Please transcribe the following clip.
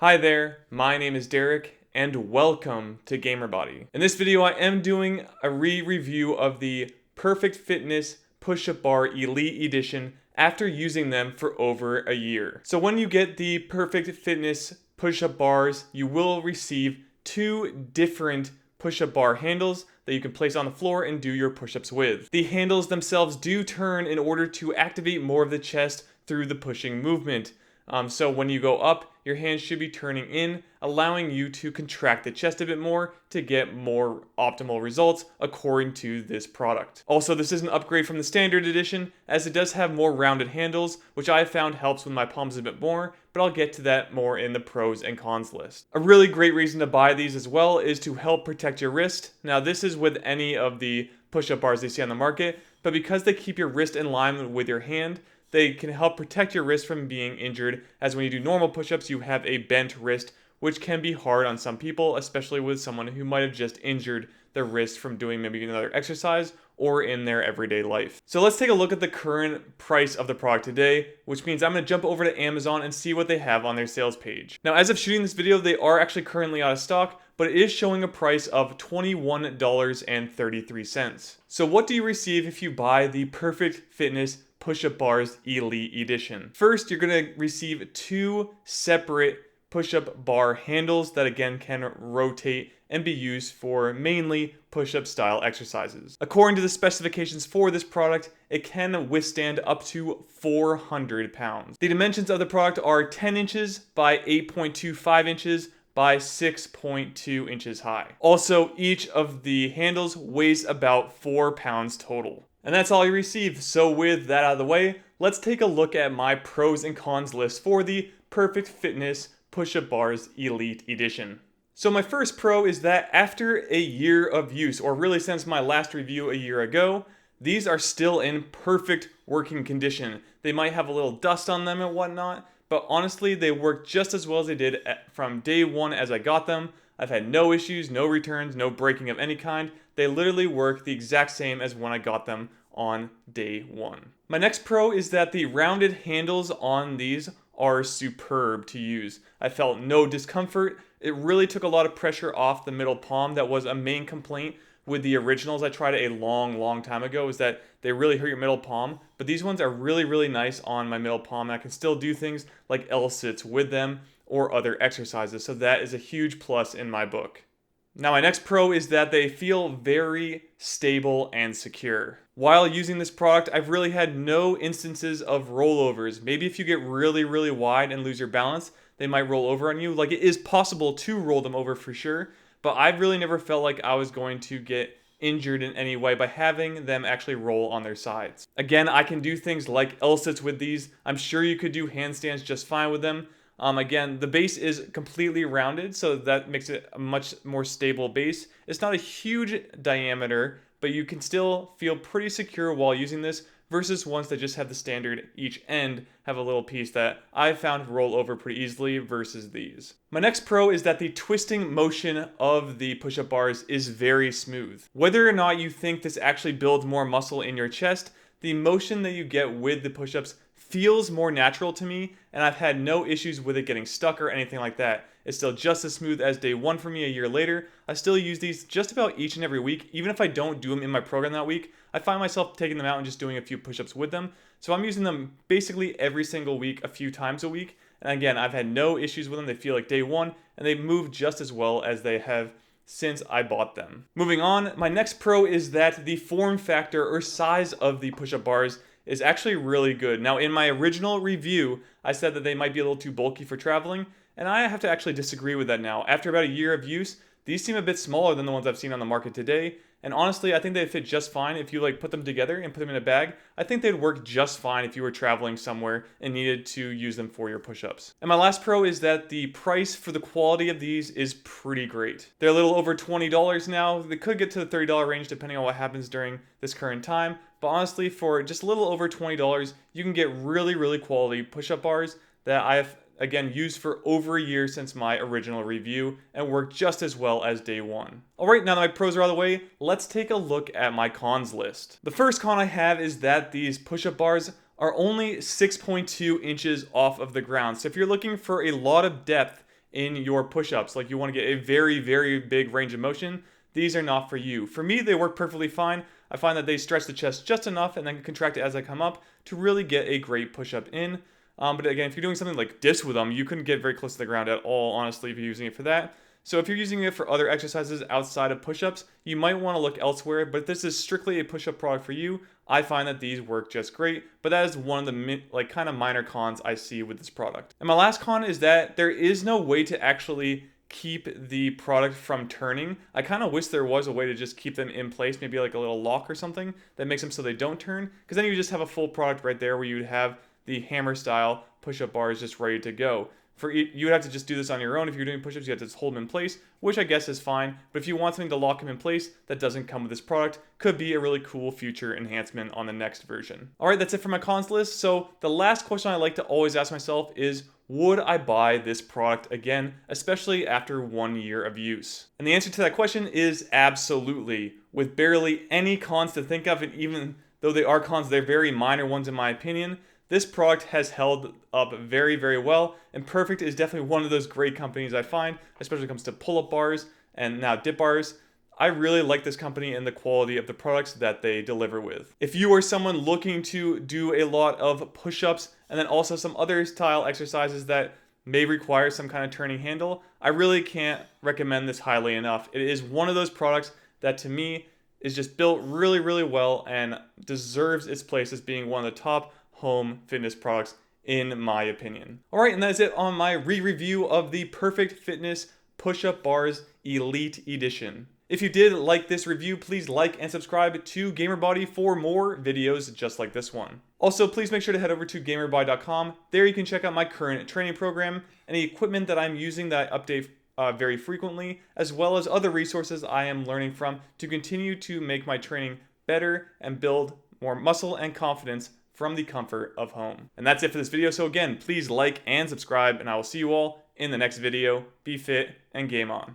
Hi there, my name is Derek, and welcome to GamerBody. In this video, I am doing a re-review of the Perfect Fitness Push-Up Bar Elite Edition after using them for over a year. So when you get the Perfect Fitness push-up bars, you will receive two different push-up bar handles that you can place on the floor and do your push-ups with. The handles themselves do turn in order to activate more of the chest through the pushing movement. So when you go up, your hands should be turning in, allowing you to contract the chest a bit more to get more optimal results according to this product. Also, this is an upgrade from the standard edition as it does have more rounded handles, which I have found helps with my palms a bit more, but I'll get to that more in the pros and cons list. A really great reason to buy these as well is to help protect your wrist. Now, this is with any of the push-up bars they see on the market, but because they keep your wrist in line with your hand, they can help protect your wrist from being injured, as when you do normal push-ups, you have a bent wrist, which can be hard on some people, especially with someone who might have just injured their wrist from doing maybe another exercise or in their everyday life. So let's take a look at the current price of the product today, which means I'm going to jump over to Amazon and see what they have on their sales page. Now, as of shooting this video, they are actually currently out of stock, but it is showing a price of $21.33. So what do you receive if you buy the Perfect Fitness Push-Up Bars Elite Edition? First, you're going to receive two separate push-up bar handles that again can rotate and be used for mainly push-up style exercises. According to the specifications for this product, it can withstand up to 400 pounds. The dimensions of the product are 10 inches by 8.25 inches by 6.2 inches high. Also, each of the handles weighs about 4 pounds total. And that's all you receive. So with that out of the way, let's take a look at my pros and cons list for the Perfect Fitness Push-Up Bars Elite Edition. So my first pro is that after a year of use, or really since my last review a year ago, these are still in perfect working condition. They might have a little dust on them and whatnot, but honestly, they work just as well as they did from day one as I got them. I've had no issues, no returns, no breaking of any kind. They literally work the exact same as when I got them on day one. My next pro is that the rounded handles on these are superb to use. I felt no discomfort. It really took a lot of pressure off the middle palm. That was a main complaint with the originals I tried a long time ago, is that they really hurt your middle palm. But these ones are really nice on my middle palm, and I can still do things like L-sits with them or other exercises. So that is a huge plus in my book. Now, my next pro is that they feel very stable and secure. While using this product, I've really had no instances of rollovers. Maybe if you get really wide and lose your balance, they might roll over on you. Like, it is possible to roll them over for sure, but I've really never felt like I was going to get injured in any way by having them actually roll on their sides. Again, I can do things like L-sits with these. I'm sure you could do handstands just fine with them. Again, the base is completely rounded, so that makes it a much more stable base. It's not a huge diameter, but you can still feel pretty secure while using this versus ones that just have the standard each end have a little piece that I've found roll over pretty easily versus these. My next pro is that the twisting motion of the push-up bars is very smooth. Whether or not you think this actually builds more muscle in your chest, the motion that you get with the push-ups feels more natural to me, and I've had no issues with it getting stuck or anything like that. It's still just as smooth as day one for me a year later. I still use these just about each and every week. Even if I don't do them in my program that week, I find myself taking them out and just doing a few push-ups with them. So I'm using them basically every single week, a few times a week. And again, I've had no issues with them. They feel like day one, and they move just as well as they have since I bought them. Moving on, my next pro is that the form factor or size of the push-up bars is actually really good. Now, in my original review, I said that they might be a little too bulky for traveling, and I have to actually disagree with that now. After about a year of use, these seem a bit smaller than the ones I've seen on the market today, and honestly, I think they fit just fine if you put them together and put them in a bag. I think they'd work just fine if you were traveling somewhere and needed to use them for your push-ups. And my last pro is that the price for the quality of these is pretty great. They're a little over $20 now. They could get to the $30 range depending on what happens during this current time, but honestly, for just a little over $20, you can get really quality push-up bars that I've again used for over a year since my original review and work just as well as day one. Alright, now that my pros are out of the way, let's take a look at my cons list. The first con I have is that these push-up bars are only 6.2 inches off of the ground. So if you're looking for a lot of depth in your push-ups, like you want to get a very, very big range of motion, these are not for you. For me, they work perfectly fine. I find that they stretch the chest just enough and then contract it as I come up to really get a great push-up in. But again, if you're doing something like dips with them, you couldn't get very close to the ground at all, honestly, if you're using it for that. So if you're using it for other exercises outside of push-ups, you might want to look elsewhere, but if this is strictly a push-up product for you, I find that these work just great, but that is one of the kind of minor cons I see with this product. And my last con is that there is no way to actually keep the product from turning. I kind of wish there was a way to just keep them in place, maybe like a little lock or something that makes them so they don't turn, because then you just have a full product right there where you'd have the hammer style push-up bars just ready to go. You would have to just do this on your own. If you're doing push-ups, you have to just hold them in place, which I guess is fine. But if you want something to lock them in place that doesn't come with this product, could be a really cool future enhancement on the next version. All right, that's it for my cons list. So the last question I like to always ask myself is, would I buy this product again, especially after 1 year of use? And the answer to that question is absolutely. With barely any cons to think of, and even though they are cons, they're very minor ones in my opinion, this product has held up very, very well, and Perfect is definitely one of those great companies I find, especially when it comes to pull-up bars and now dip bars. I really like this company and the quality of the products that they deliver with. If you are someone looking to do a lot of push-ups and then also some other style exercises that may require some kind of turning handle, I really can't recommend this highly enough. It is one of those products that to me is just built really, really well and deserves its place as being one of the top home fitness products in my opinion. All right, and that is it on my re-review of the Perfect Fitness Push-Up Bars Elite Edition. If you did like this review, please like and subscribe to GamerBody for more videos just like this one. Also, please make sure to head over to GamerBody.com. There you can check out my current training program and the equipment that I'm using that I update very frequently, as well as other resources I am learning from to continue to make my training better and build more muscle and confidence from the comfort of home. And that's it for this video. So again, please like and subscribe, and I will see you all in the next video. Be fit and game on.